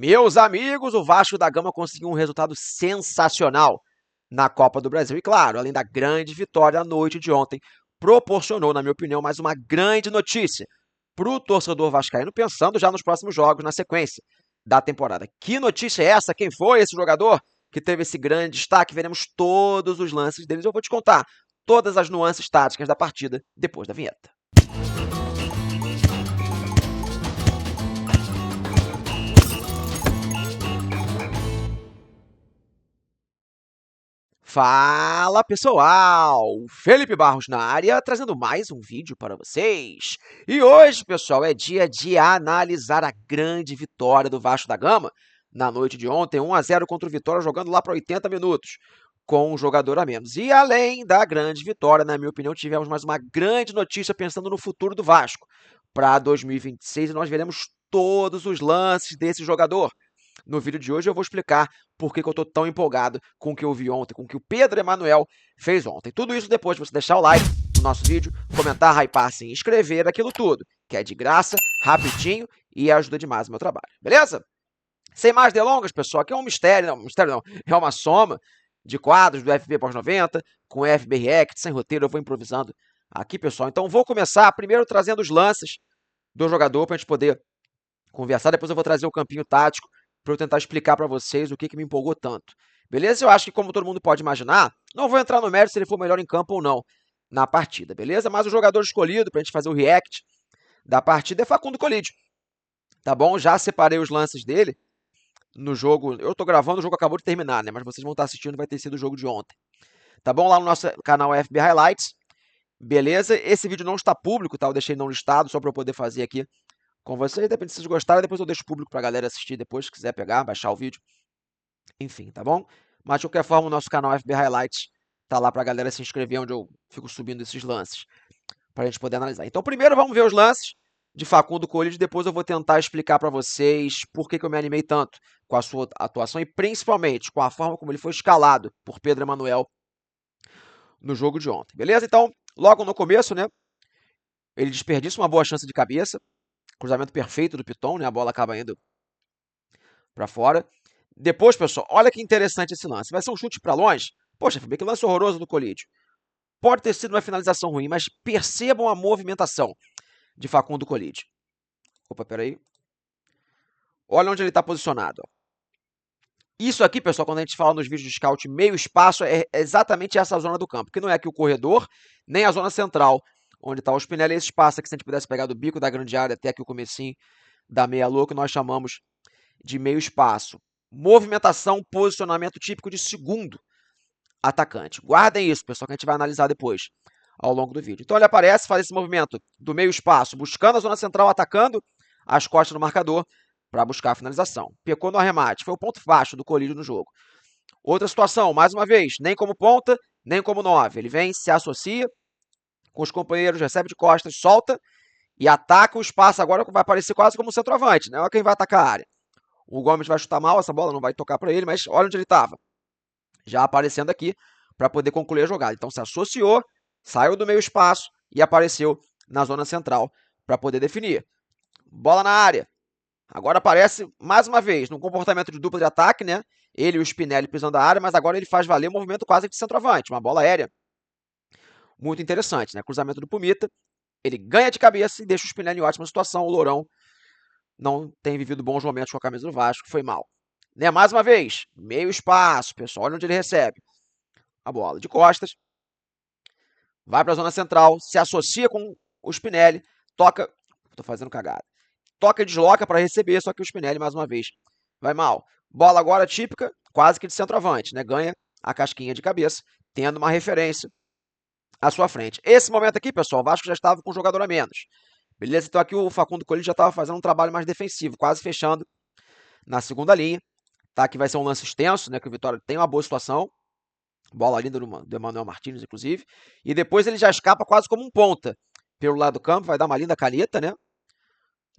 Meus amigos, o Vasco da Gama conseguiu um resultado sensacional na Copa do Brasil. E claro, além da grande vitória à noite de ontem, proporcionou, na minha opinião, mais uma grande notícia para o torcedor vascaíno, pensando já nos próximos jogos, na sequência da temporada. Que notícia é essa? Quem foi esse jogador que teve esse grande destaque? Veremos todos os lances deles. Eu vou te contar todas as nuances táticas da partida depois da vinheta. Fala pessoal, Felipe Barros na área, trazendo mais um vídeo para vocês. E hoje, pessoal, é dia de analisar a grande vitória do Vasco da Gama na noite de ontem, 1-0 contra o Vitória, jogando lá para 80 minutos, com um jogador a menos. E além da grande vitória, na minha opinião, tivemos mais uma grande notícia pensando no futuro do Vasco para 2026 e nós veremos todos os lances desse jogador. No vídeo de hoje eu vou explicar por que eu estou tão empolgado com o que eu vi ontem, com o que o Pedro Emanuel fez ontem. Tudo isso depois de você deixar o like no nosso vídeo, comentar, hypar, se inscrever, aquilo tudo, que é de graça, rapidinho e ajuda demais o meu trabalho, beleza? Sem mais delongas, pessoal, aqui é um mistério não, é uma soma de quadros do FB pós-90 com FB React, sem roteiro, eu vou improvisando aqui, pessoal. Então vou começar primeiro trazendo os lances do jogador para a gente poder conversar, depois eu vou trazer o campinho tático para eu tentar explicar para vocês o que me empolgou tanto. Beleza? Eu acho que, como todo mundo pode imaginar, não vou entrar no mérito se ele for melhor em campo ou não na partida, beleza? Mas o jogador escolhido para a gente fazer o react da partida é Facundo Colídio, tá bom? Já separei os lances dele no jogo. Eu tô gravando, o jogo acabou de terminar, né? Mas vocês vão estar assistindo, vai ter sido o jogo de ontem. Tá bom? Lá no nosso canal FB Highlights, beleza? Esse vídeo não está público, tá? Eu deixei não listado só para eu poder fazer aqui com vocês. Depende se vocês gostarem, depois eu deixo público pra galera assistir depois, se quiser pegar, baixar o vídeo. Enfim, tá bom? Mas de qualquer forma, o nosso canal FB Highlights tá lá pra galera se inscrever, onde eu fico subindo esses lances, pra gente poder analisar. Então, primeiro vamos ver os lances de Facundo Colídio, depois eu vou tentar explicar pra vocês por que eu me animei tanto com a sua atuação e principalmente com a forma como ele foi escalado por Pedro Emanuel no jogo de ontem, beleza? Então, logo no começo, né, ele desperdiça uma boa chance de cabeça, cruzamento perfeito do Piton, né, a bola acaba indo para fora. Depois, pessoal, olha que interessante esse lance. Vai ser um chute para longe? Poxa, FB, que lance horroroso do Colídio. Pode ter sido uma finalização ruim, mas percebam a movimentação de Facundo Colídio. Opa, peraí. Olha onde ele está posicionado. Isso aqui, pessoal, quando a gente fala nos vídeos de scout meio espaço, é exatamente essa zona do campo, que não é aqui o corredor, nem a zona central, onde está o Spinelli. Esse espaço aqui, se a gente pudesse pegar do bico da grande área até aqui o comecinho da meia-lua, que nós chamamos de meio espaço. Movimentação, posicionamento típico de segundo atacante. Guardem isso, pessoal, que a gente vai analisar depois, ao longo do vídeo. Então ele aparece, faz esse movimento do meio espaço, buscando a zona central, atacando as costas do marcador para buscar a finalização. Pecou no arremate, foi o ponto baixo do Colídio no jogo. Outra situação, mais uma vez, nem como ponta, nem como 9. Ele vem, se associa com os companheiros, recebe de costas, solta e ataca o espaço. Agora vai aparecer quase como um centroavante, né? Olha quem vai atacar a área. O Gomes vai chutar mal, essa bola não vai tocar para ele, mas olha onde ele estava. Já aparecendo aqui para poder concluir a jogada. Então se associou, saiu do meio espaço e apareceu na zona central para poder definir. Bola na área. Agora aparece mais uma vez num comportamento de dupla de ataque, né? Ele e o Spinelli pisando a área, mas agora ele faz valer o movimento quase de centroavante. Uma bola aérea muito interessante, né? Cruzamento do Pumita. Ele ganha de cabeça e deixa o Spinelli em ótima situação. O Lourão não tem vivido bons momentos com a camisa do Vasco, foi mal. Né? Mais uma vez, meio espaço, pessoal, olha onde ele recebe. A bola de costas, vai para a zona central, se associa com o Spinelli, toca, tô fazendo cagada, toca e desloca para receber, só que o Spinelli, mais uma vez, vai mal. Bola agora típica, quase que de centroavante, né? Ganha a casquinha de cabeça, tendo uma referência à sua frente. Esse momento aqui, pessoal, o Vasco já estava com um jogador a menos. Beleza? Então aqui o Facundo Colídio já estava fazendo um trabalho mais defensivo, quase fechando na segunda linha. Tá? Que vai ser um lance extenso, né? Que o Vitória tem uma boa situação. Bola linda do Emanuel Martins, inclusive. E depois ele já escapa quase como um ponta pelo lado do campo. Vai dar uma linda caneta, né?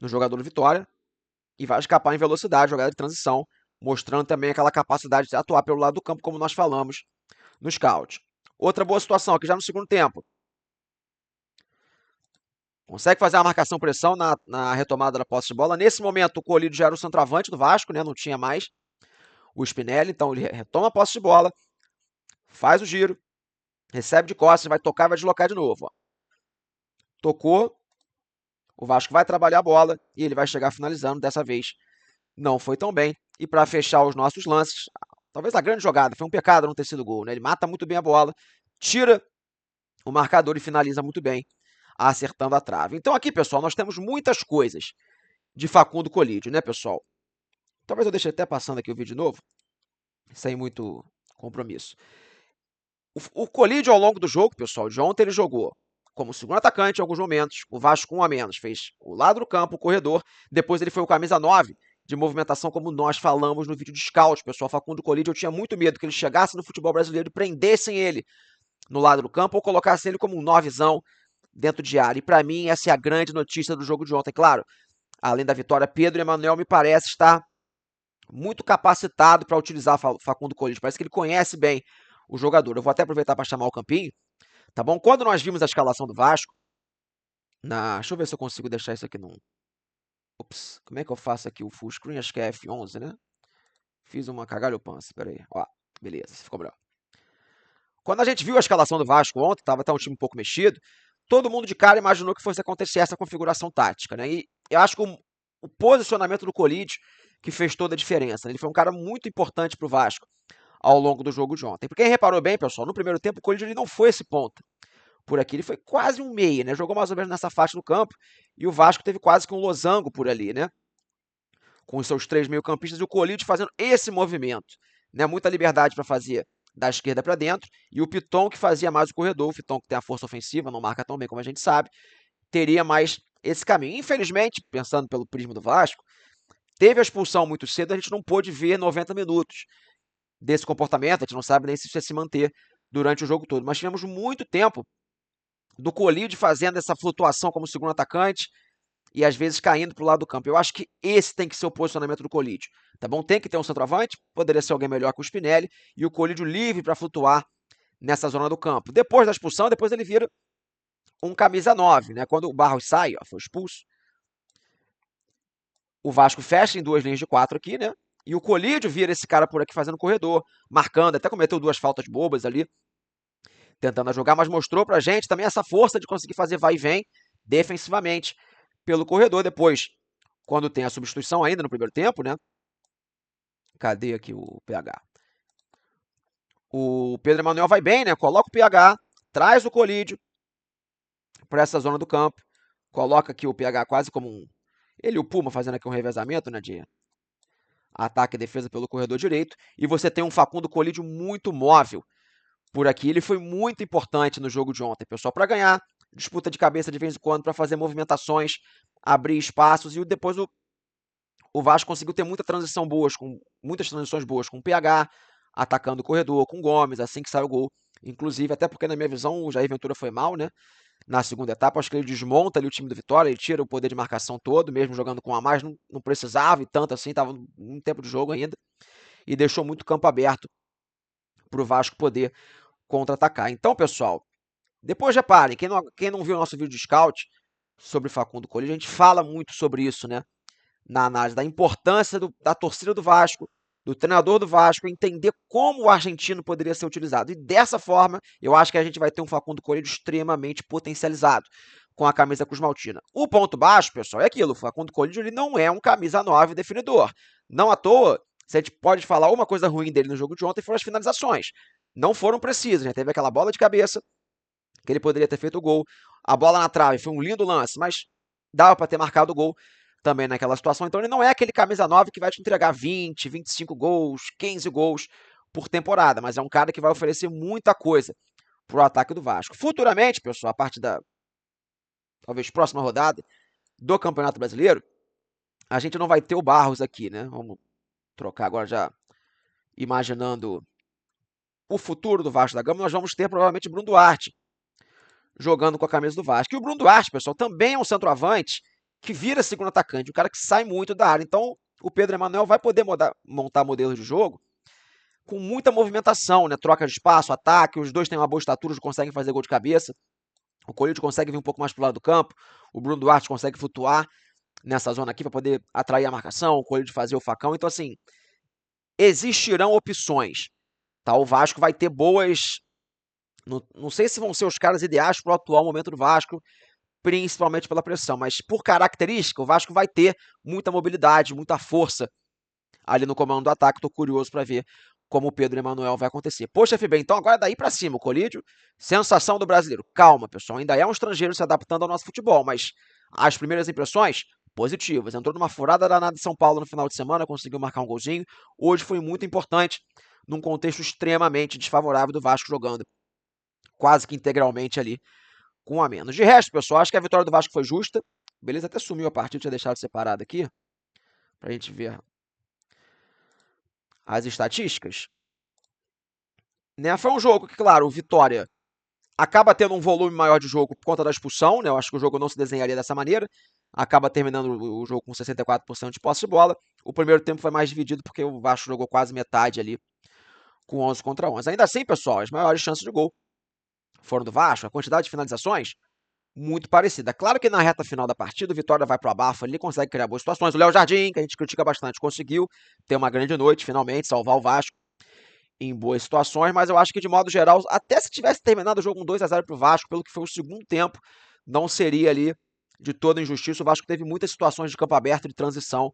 No jogador do Vitória. E vai escapar em velocidade, jogada de transição. Mostrando também aquela capacidade de atuar pelo lado do campo, como nós falamos no scout. Outra boa situação aqui já no segundo tempo. Consegue fazer a marcação-pressão na retomada da posse de bola. Nesse momento, o Colídio já era o centroavante do Vasco, né? Não tinha mais o Spinelli. Então, ele retoma a posse de bola, faz o giro, recebe de costas, vai tocar e vai deslocar de novo. Ó. Tocou, o Vasco vai trabalhar a bola e ele vai chegar finalizando. Dessa vez, não foi tão bem. E para fechar os nossos lances, talvez a grande jogada, foi um pecado não ter sido gol, né? Ele mata muito bem a bola, tira o marcador e finaliza muito bem, acertando a trave. Então aqui, pessoal, nós temos muitas coisas de Facundo Colídio, né, pessoal? Talvez eu deixe até passando aqui o vídeo de novo, sem muito compromisso. O Colídio, ao longo do jogo, pessoal, de ontem ele jogou como segundo atacante em alguns momentos, o Vasco com um a menos, fez o lado do campo, o corredor, depois ele foi o camisa 9 de movimentação, como nós falamos no vídeo de scout, pessoal. Facundo Colídio, eu tinha muito medo que ele chegasse no futebol brasileiro e prendessem ele no lado do campo ou colocassem ele como um novezão dentro de área. E para mim, essa é a grande notícia do jogo de ontem. Claro, além da vitória, Pedro Emanuel me parece estar muito capacitado para utilizar Facundo Colídio. Parece que ele conhece bem o jogador. Eu vou até aproveitar para chamar o Campinho, tá bom? Quando nós vimos a escalação do Vasco, deixa eu ver se eu consigo deixar isso aqui num... Ops, como é que eu faço aqui o full screen? Acho que é F11, né? Fiz uma cagalhopança, peraí. Ó, beleza, ficou melhor. Quando a gente viu a escalação do Vasco ontem, estava até um time um pouco mexido, todo mundo de cara imaginou que fosse acontecer essa configuração tática, né? E eu acho que o posicionamento do Colídio que fez toda a diferença. Né? Ele foi um cara muito importante para o Vasco ao longo do jogo de ontem. Porque quem reparou bem, pessoal, no primeiro tempo o Colídio ele não foi esse ponta. Por aqui ele foi quase um meia, né? Jogou mais ou menos nessa faixa do campo e o Vasco teve quase que um losango por ali, né? Com os seus três meio-campistas e o Colídio fazendo esse movimento, né? Muita liberdade para fazer da esquerda para dentro, e o Piton que fazia mais o corredor, o Piton que tem a força ofensiva, não marca tão bem como a gente sabe, teria mais esse caminho. Infelizmente, pensando pelo prisma do Vasco, teve a expulsão muito cedo, a gente não pôde ver 90 minutos desse comportamento, a gente não sabe nem se isso ia se manter durante o jogo todo, mas tivemos muito tempo do Colídio fazendo essa flutuação como segundo atacante, e às vezes caindo para o lado do campo. Eu acho que esse tem que ser o posicionamento do Colídio, tá bom? Tem que ter um centroavante, poderia ser alguém melhor que o Spinelli, e o Colídio livre para flutuar nessa zona do campo. Depois da expulsão, depois ele vira um camisa 9, né? Quando o Barros sai, ó, foi expulso, o Vasco fecha em duas linhas de 4 aqui, né? E o Colídio vira esse cara por aqui fazendo corredor, marcando, até cometeu duas faltas bobas ali, tentando jogar, mas mostrou pra gente também essa força de conseguir fazer vai e vem defensivamente pelo corredor. Depois, quando tem a substituição ainda no primeiro tempo, né? Cadê aqui o PH? O Pedro Emanuel vai bem, né? Coloca o PH, traz o Colídio para essa zona do campo, coloca aqui o PH quase como um... Ele e o Puma fazendo aqui um revezamento, né? De ataque e defesa pelo corredor direito. E você tem um Facundo Colídio muito móvel por aqui. Ele foi muito importante no jogo de ontem, pessoal, para ganhar disputa de cabeça de vez em quando, para fazer movimentações, abrir espaços. E depois o Vasco conseguiu ter muitas transições boas com o PH, atacando o corredor, com o Gomes, assim que saiu o gol. Inclusive, até porque na minha visão o Jair Ventura foi mal, né? Na segunda etapa, acho que ele desmonta ali o time do Vitória, ele tira o poder de marcação todo, mesmo jogando com a mais, não precisava e tanto assim, estava um tempo de jogo ainda, e deixou muito campo aberto para o Vasco poder contra-atacar. Então, pessoal, depois reparem, quem não viu o nosso vídeo de scout sobre Facundo Colídio, a gente fala muito sobre isso, né? Na análise da importância da torcida do Vasco, do treinador do Vasco, entender como o argentino poderia ser utilizado. E dessa forma, eu acho que a gente vai ter um Facundo Colídio extremamente potencializado com a camisa cruz-maltina. O ponto baixo, pessoal, é aquilo. O Facundo Colídio ele não é um camisa 9 definidor. Não à toa, se a gente pode falar uma coisa ruim dele no jogo de ontem, foram as finalizações. Não foram precisas, né? Teve aquela bola de cabeça, que ele poderia ter feito o gol. A bola na trave foi um lindo lance, mas dava para ter marcado o gol também naquela situação. Então ele não é aquele camisa 9 que vai te entregar 20, 25 gols, 15 gols por temporada, mas é um cara que vai oferecer muita coisa para o ataque do Vasco. Futuramente, pessoal, a partir da talvez próxima rodada do Campeonato Brasileiro, a gente não vai ter o Barros aqui, né? Vamos trocar agora já imaginando o futuro do Vasco da Gama, nós vamos ter provavelmente Bruno Duarte jogando com a camisa do Vasco. E o Bruno Duarte, pessoal, também é um centroavante que vira segundo atacante, um cara que sai muito da área. Então, o Pedro Emanuel vai poder montar modelos de jogo com muita movimentação, né? Troca de espaço, ataque, os dois têm uma boa estatura, conseguem fazer gol de cabeça. O Colídio consegue vir um pouco mais pro lado do campo, o Bruno Duarte consegue flutuar nessa zona aqui para poder atrair a marcação, o Colídio fazer o facão. Então, assim, existirão opções. Tá? O Vasco vai ter boas... Não sei se vão ser os caras ideais para o atual momento do Vasco, principalmente pela pressão, mas por característica, o Vasco vai ter muita mobilidade, muita força ali no comando do ataque. Tô curioso para ver como o Pedro Emanuel vai acontecer. Poxa, FB, então agora daí para cima, o Colídio, sensação do brasileiro. Calma, pessoal, ainda é um estrangeiro se adaptando ao nosso futebol, mas as primeiras impressões, positivas. Entrou numa furada danada de São Paulo no final de semana, conseguiu marcar um golzinho. Hoje foi muito importante, num contexto extremamente desfavorável do Vasco jogando quase que integralmente ali com um a menos. De resto, pessoal, acho que a vitória do Vasco foi justa. Beleza, até sumiu a partida, tinha deixado separado aqui, pra gente ver as estatísticas. Né, foi um jogo que, claro, o Vitória acaba tendo um volume maior de jogo por conta da expulsão, né? Eu acho que o jogo não se desenharia dessa maneira. Acaba terminando o jogo com 64% de posse de bola. O primeiro tempo foi mais dividido porque o Vasco jogou quase metade ali com 11 contra 11. Ainda assim, pessoal, as maiores chances de gol foram do Vasco. A quantidade de finalizações muito parecida. Claro que na reta final da partida, o Vitória vai pro abafo ali, consegue criar boas situações. O Léo Jardim, que a gente critica bastante, conseguiu ter uma grande noite, finalmente, salvar o Vasco em boas situações, mas eu acho que de modo geral, até se tivesse terminado o jogo com 2-0 pro Vasco, pelo que foi o segundo tempo, não seria ali de toda injustiça. O Vasco teve muitas situações de campo aberto, de transição,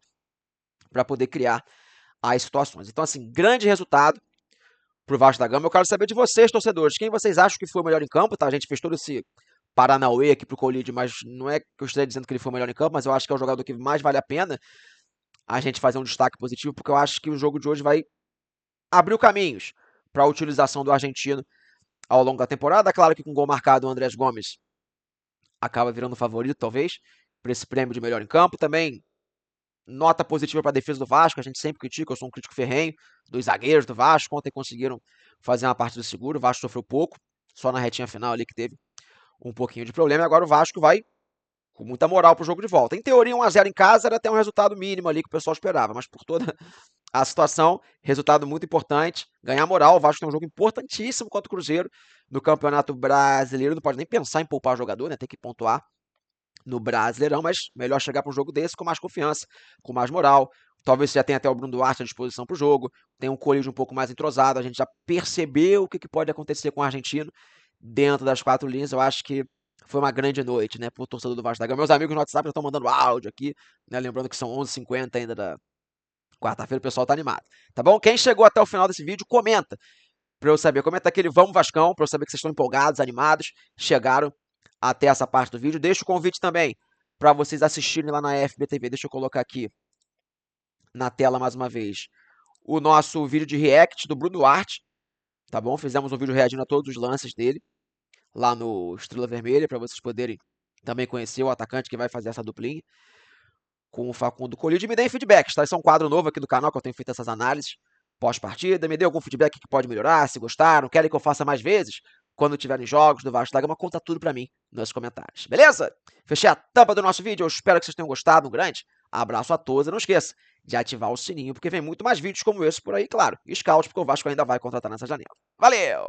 para poder criar as situações. Então, assim, grande resultado pro Vasco da Gama. Eu quero saber de vocês, torcedores, quem vocês acham que foi o melhor em campo, tá? A gente fez todo esse Paranauê aqui pro Colídio, mas não é que eu esteja dizendo que ele foi o melhor em campo, mas eu acho que é o jogador que mais vale a pena a gente fazer um destaque positivo, porque eu acho que o jogo de hoje vai abrir caminhos para a utilização do argentino ao longo da temporada. Claro que com gol marcado, o Andrés Gomes acaba virando favorito, talvez, para esse prêmio de melhor em campo. Também nota positiva para a defesa do Vasco, a gente sempre critica, eu sou um crítico ferrenho dos zagueiros do Vasco. Ontem conseguiram fazer uma partida segura, o Vasco sofreu pouco, só na retinha final ali que teve um pouquinho de problema. E agora o Vasco vai com muita moral pro jogo de volta. Em teoria, 1-0 em casa era até um resultado mínimo ali que o pessoal esperava, mas por toda a situação, resultado muito importante, ganhar moral. O Vasco tem um jogo importantíssimo contra o Cruzeiro no Campeonato Brasileiro. Não pode nem pensar em poupar jogador, né? Tem que pontuar no Brasileirão, mas melhor chegar para um jogo desse com mais confiança, com mais moral. Talvez você já tenha até o Bruno Duarte à disposição para o jogo, tem um Colídio um pouco mais entrosado, a gente já percebeu o que pode acontecer com o argentino dentro das quatro linhas. Eu acho que foi uma grande noite, né, pro torcedor do Vasco da Gama. Meus amigos no WhatsApp já estão mandando áudio aqui, né, lembrando que são 11h50 ainda da quarta-feira, o pessoal tá animado. Tá bom? Quem chegou até o final desse vídeo, comenta pra eu saber. Comenta aquele Vamos Vascão, pra eu saber que vocês estão empolgados, animados, chegaram até essa parte do vídeo. Deixa o convite também pra vocês assistirem lá na FBTV. Deixa eu colocar aqui na tela mais uma vez o nosso vídeo de react do Bruno Duarte, tá bom? Fizemos um vídeo reagindo a todos os lances dele lá no Estrela Vermelha, para vocês poderem também conhecer o atacante que vai fazer essa duplinha com o Facundo Colídio. E me deem feedbacks, tá? Esse é um quadro novo aqui do canal que eu tenho feito essas análises pós-partida. Me dê algum feedback que pode melhorar, se gostaram, querem que eu faça mais vezes. Quando tiverem jogos do Vasco da Gama, conta tudo pra mim nos comentários, beleza? Fechei a tampa do nosso vídeo, eu espero que vocês tenham gostado. Um grande abraço a todos e não esqueça de ativar o sininho, porque vem muito mais vídeos como esse por aí, claro. E scout, porque o Vasco ainda vai contratar nessa janela. Valeu!